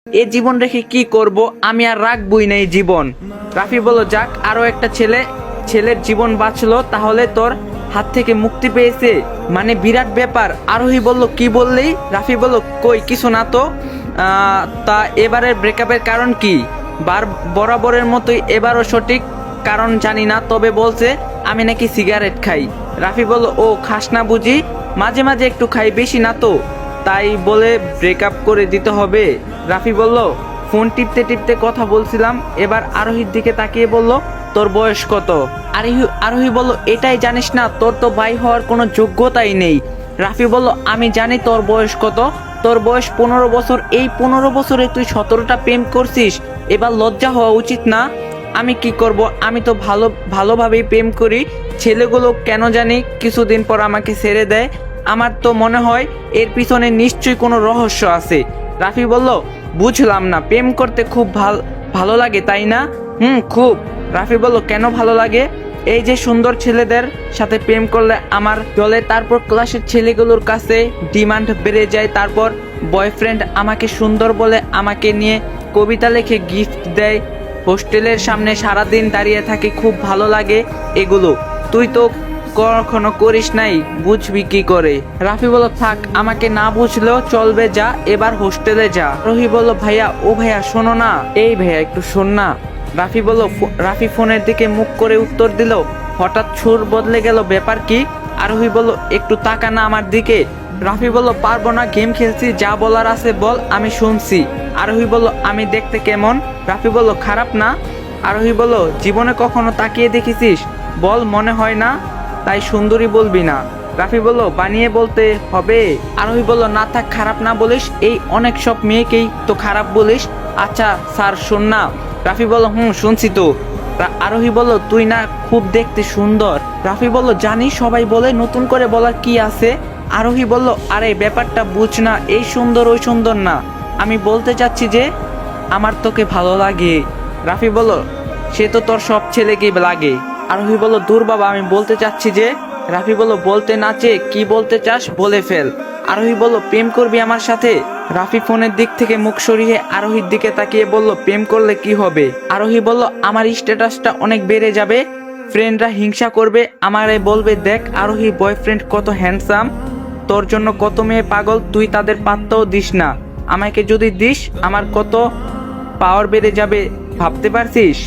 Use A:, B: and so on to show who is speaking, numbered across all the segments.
A: এ জীবন রেখে কি করব, আমি আর রাখবই না এই জীবন। রাফি বলল, যাক আরো একটা ছেলের জীবন বাঁচলো, তাহলে তোর হাত থেকে মুক্তি পেয়েছে, মানে বিরাট ব্যাপার। আরোহী বলল, কি বললি? রাফি বলল, কই কিছু না তো। তা এবারের ব্রেকআপের কারণ কি? বরাবরের মতোই এবারও সঠিক কারণ জানি না, তবে বলছে আমি নাকি সিগারেট খাই। রাফি বলল, ও খাস না বুঝি? মাঝে মাঝে একটু খাই, বেশি না তো। তাই বলে ব্রেকআপ করে দিতে হবে? রাফি বলল, ফোন টিপতে টিপতে কথা বলছিলাম। এবার আরোহীর দিকে তাকিয়ে বলল, তোর বয়স কত? আরোহী বলল, এটাই জানিস না? তোর তো ভাই হওয়ার কোনো যোগ্যতাই নেই। রাফি বলল, আমি জানি তোর বয়স কত। তোর বয়স 15 বছর। এই 15 বছরে তুই 17টা প্রেম করছিস, এবার লজ্জা হওয়া উচিত না? আমি কি করব, আমি তো ভালোভাবেই প্রেম করি। ছেলেগুলো কেন জানি কিছুদিন পর আমাকে ছেড়ে দেয়। আমার তো মনে হয় এর পিছনে নিশ্চয়ই কোনো রহস্য আছে। রাফি বলল, বুঝলাম না, প্রেম করতে খুব ভালো লাগে তাই না? খুব। রাফি বলল, কেন ভালো লাগে? এই যে সুন্দর ছেলেদের সাথে প্রেম করলে আমার চলে, তারপর ক্লাসের ছেলেগুলোর কাছে ডিমান্ড বেড়ে যায়, তারপর বয়ফ্রেন্ড আমাকে সুন্দর বলে আমাকে নিয়ে কবিতা লিখে গিফট দেয়, হোস্টেলের সামনে সারাদিন দাঁড়িয়ে থাকি, খুব ভালো লাগে এগুলো। তুই তো কখনো করিস নাই, বুঝবি কি করে? রাফি বলল, থাক, আমাকে না বুঝলেও চলবে, যা এবার হোস্টেলে যা। রহি বলল, ভাইয়া, ও ভাইয়া শোনো না। এই ভাইয়া একটু শোন না। রাফি বলল, রাফি ফোনের দিকে মুখ করে উত্তর দিল। হঠাৎ সুর বদলে গেল, ব্যাপার কি? আরোহী বলল, একটু তাকা না আমার দিকে। রাফি বলল, পারবো না, গেম খেলছি, যা বলার আছে বল, আমি শুনছি। আরোহী বলল, আমি দেখতে কেমন? রাফি বলল, খারাপ না। আরোহী বলল, জীবনে কখনো তাকিয়ে দেখেছিস? বল, মনে হয় না, তাই সুন্দরী বলবি না। রাফি বলল, বানিয়ে বলতে হবে? আরোহী বলল, না থাক, খারাপ না বলিস, এই অনেক সব মেয়েকেই তো খারাপ বলিস। আচ্ছা স্যার, শোন না। রাফি বলল, শুনছি তো। আরোহী বলল, তুই না খুব দেখতে সুন্দর। রাফি বলল, জানি, সবাই বলে, নতুন করে বলার কি আছে? আরোহী বলল, আরে ব্যাপারটা বুঝ না, এই সুন্দর ওই সুন্দর না, আমি বলতে চাচ্ছি যে আমার তোকে ভালো লাগে। রাফি বলল, সে তো তোর সব ছেলেকেই লাগে। আরোহী বলল, দূর বাবা, আমি বলতে চাচ্ছি যে। রাফি বলল, বলতে না চেয়ে কি বলতে চাস বলে ফেল। আরোহী বলল, প্রেম করবি আমার সাথে? রাফি ফোনের দিক থেকে মুখ সরিয়ে আরোহীর দিকে তাকিয়ে বলল, প্রেম করলে কি হবে? আরোহী বলল, আমার স্ট্যাটাসটা অনেক বেড়ে যাবে, ফ্রেন্ডরা হিংসা করবে, আমারে বলবে, দেখ আরোহী বয়ফ্রেন্ড কত হ্যান্ডসাম, তোর জন্য কত মেয়ে পাগল, তুই তাদের পাত্তাও দিস না, আমাকে যদি দিস আমার কত পাওয়ার বেড়ে যাবে, ভাবতে পারছিস?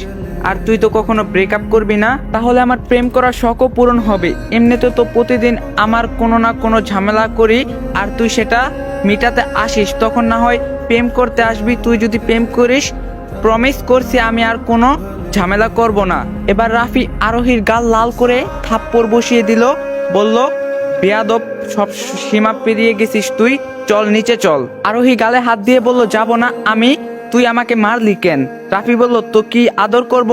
A: আর তুই তো কখনো ব্রেকআপ করবি না, তাহলে আমার প্রেম করার শখও পূরণ হবে। এমনিতে তো প্রতিদিন আমার কোনো না কোনো ঝামেলা করি, আর তুই সেটা মিটাতে আসিস, তখন না হয় প্রেম করতে আসবি। তুই যদি প্রেম করিস, প্রমিস করছি আমি আর কোনো ঝামেলা করব না। এবার রাফি আরোহীর গাল লাল করে থাপ্পড় বসিয়ে দিল, বলল, বেয়াদব, সব সীমা পেরিয়ে গেছিস তুই, চল নিচে চল। আরোহী গালে হাত দিয়ে বলল, যাব না আমি। তুই আমাকে মারলি কেন? রাফি বলল, তো কি আদর করব?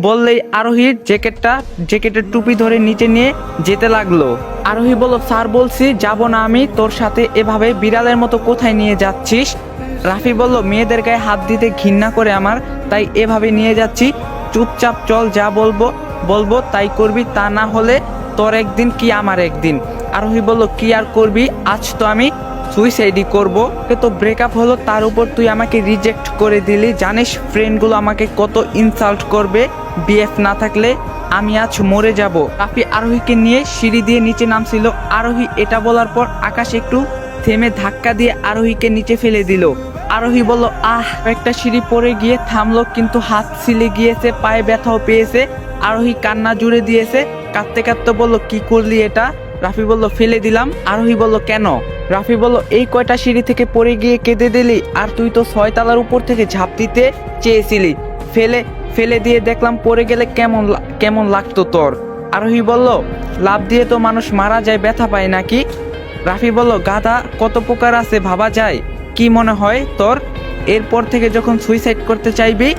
A: বললেই আরোহীর জ্যাকেটের টুপি ধরে নিচে নিয়ে যেতে লাগলো। আরোহী বলল, স্যার বলছি, যাব না আমি তোর সাথে, এভাবে বিড়ালের মতো কোথায় নিয়ে যাচ্ছিস? রাফি বলল, মেয়েদের গায়ে হাত দিতে ঘৃণা করে আমার, তাই এভাবে নিয়ে যাচ্ছি, চুপচাপ চল, যা বলবো তাই করবি, তা না হলে তোর একদিন কি আমার একদিন। আরোহী বলল, কি আর করবি, আজ তো আমি সুইসাইডই করবো। তো ব্রেকআপ হলো, তার উপর তুই আমাকে রিজেক্ট করে দিলি, জানিস ফ্রেন্ডগুলো আমাকে কত ইনসাল্ট করবে, বিএফ না থাকলে আমি আজ মরে যাব। রাফি আরোহীকে নিয়ে সিঁড়ি দিয়ে নিচে নামছিল। আরোহী এটা বলার পর আকাশ একটু থেমে ধাক্কা দিয়ে আরোহীকে নিচে ফেলে দিল। আরোহী বলল, একটা সিঁড়ি পড়ে গিয়ে থামলো, কিন্তু হাত ছিলে গিয়েছে, পায়ে ব্যথাও পেয়েছে। আরোহী কান্না জুড়ে দিয়েছে, কাঁদতে কাঁদতে বলল, কি করলি এটা? রাফি বলল, ফেলে দিলাম। আরোহী বলল, কেন? রাফি বলল, এই কয়টা সিঁড়ি থেকে পড়ে গিয়ে কেঁদে দিলি, আর তুই তো 6 তলার উপর থেকে ঝাঁপ দিতে চেয়েছিলি, ফেলে দিয়ে দেখলাম পড়ে গেলে কেমন লাগতো তোর। আরোহী বলল, লাফ দিয়ে তো মানুষ মারা যায়, ব্যথা পায় নাকি? রাফি বলল, গাধা, কত প্রকার আছে ভাবা যায়, কি মনে হয় তোর? এরপর থেকে যখন সুইসাইড করতে চাইবি,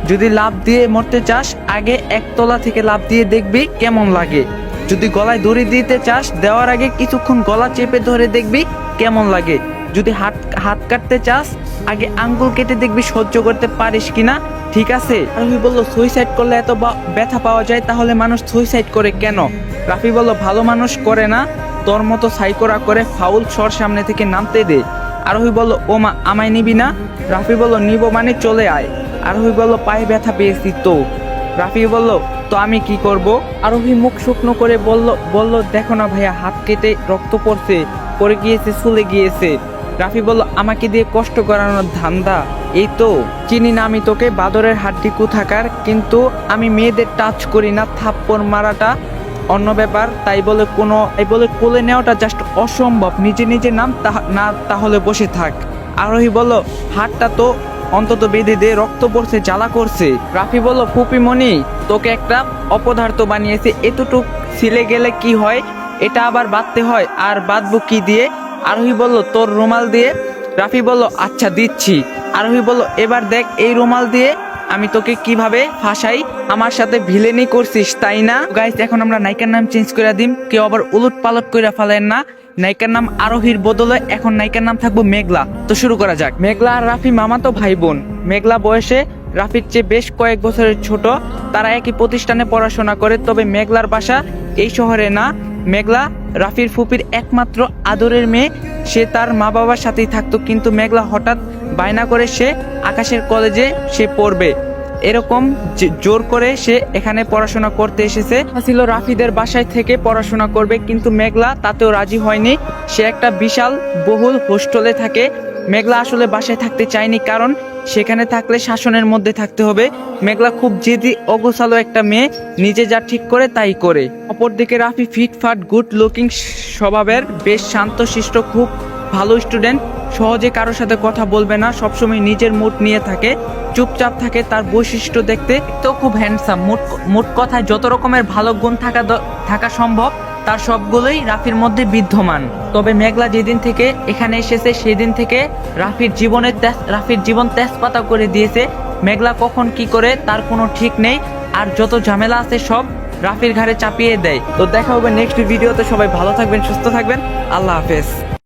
A: যদি লাফ দিয়ে মরতে চাস, আগে 1 তলা থেকে লাফ দিয়ে দেখবি কেমন লাগে। যদি গলায় দড়ি দিতে চাস, দেওয়ার আগে কিছুক্ষণ গলা চেপে ধরে দেখবি কেমন লাগে। যদি হাত কাটতে চাস, আগে আঙ্গুল কেটে দেখবি সহ্য করতে পারিস কিনা, ঠিক আছে? রাফি বলল, সুইসাইড করলে এত ব্যথা পাওয়া যায়, তাহলে মানুষ সুইসাইড করে কেন? রাফি বলল, ভালো মানুষ করে না, তোর মতো সাইকোরা করে, ফাউল সর সামনে থেকে নামতে দে। আরোহী বলল, ও মা, আমায় নিবি না? রাফি বলল, নিব মানে চলে আয়। আরোহী বলল, পায়ে ব্যথা পেয়েছি তো। রাফি বলল, তো আমি কি করব? আরোহী মুখ শুকনো করে বলল, দেখো না ভাইয়া, হাত কেটে রক্ত পড়ছে, পড়ে গিয়েছে, চলে গিয়েছে। রাফি বলল, আমাকে দিয়ে কষ্ট করানোর ধান্দা? এই তো চিনি না আমি তোকে, বাদরের হাড্ডি কোথাকার, কিন্তু আমি মেয়েদের টাচ করি না, থাপ্পড় মারাটা অন্য ব্যাপার। তাই বলে কোলে নেওয়াটা জাস্ট অসম্ভব। নিজে নিজে নাম, না তাহলে বসে থাক। আরোহী বলল, হাতটা তো অন্তত বেঁধে দে, রক্ত পড়ছে, জ্বালা করছে। রাফি বলল, ফুপিমণি, তোকে একটা অপদার্থ বানিয়েছে, এতটুক ছিলে গেলে কি হয়? এটা আবার বাঁধতে হয়, আর বাঁধবো কি দিয়ে? আরোহী বলল, তোর রুমাল দিয়ে। রাফি বলল, আচ্ছা দিচ্ছি। আরোহী বলল, এবার দেখ এই রুমাল দিয়ে আমি তোকে কিভাবে ফাঁসাই। আমার সাথে ভিলেনি করছিস তাই না? গাইস, এখন আমরা নায়িকার নাম চেঞ্জ করে দিম, কেউ আবার উলট পালট করে ফেলেন না। নায়িকার নাম আরোহীর বদলে এখন নায়িকার নাম থাকবো মেঘলা। তো শুরু করা যাক। মেঘলা আর রাফি মামাতো ভাই বোন। মেঘলা বয়সে রাফির চেয়ে বেশ কয়েক বছরের ছোট। তারা একই প্রতিষ্ঠানে পড়াশোনা করে, তবে মেঘলার বাসা এই শহরে না। মেঘলা রাফির ফুপির একমাত্র আদরের মেয়ে। সে তার মা বাবার সাথেই থাকতো, কিন্তু মেঘলা হঠাৎ বায়না করে সে আকাশের কলেজে সে পড়বে। এরকম জোর করে সে এখানে পড়াশোনা করতে এসেছে। ছিল রাফিদের বাসায় থেকে পড়াশোনা করবে, কিন্তু মেঘলা তাতেও রাজি হয়নি। সে একটা বিশাল বহুল হোস্টেলে থাকে। মেঘলা আসলে বাসায় থাকতে চায়নি, কারণ সেখানে থাকলে শাসনের মধ্যে থাকতে হবে। মেঘলা খুব জেদি, অগোছালো একটা মেয়ে, নিজে যা ঠিক করে তাই করে। অপরদিকে রাফি ফিটফাট, গুড লুকিং স্বভাবের, বেশ শান্তশিষ্ট, খুব ভালো স্টুডেন্ট। সহজে কারোর সাথে কথা বলবে না, সবসময় নিজের মুড নিয়ে থাকে, চুপচাপ থাকে। তার বৈশিষ্ট্য দেখতে তো খুব হ্যান্ডসাম। মোট কথায় যত রকমের ভালো গুণ থাকা সম্ভব, তার সবগুলোই রাফির মধ্যে বিদ্যমান। তবে মেঘলা যেদিন থেকে এখানে এসেছে, সেদিন থেকে রাফির জীবন তেজপাতা করে দিয়েছে। মেঘলা কখন কি করে তার কোনো ঠিক নেই, আর যত ঝামেলা আছে সব রাফির ঘাড়ে চাপিয়ে দেয়। তো দেখা হবে নেক্সট ভিডিওতে। সবাই ভালো থাকবেন, সুস্থ থাকবেন, আল্লাহ হাফেজ।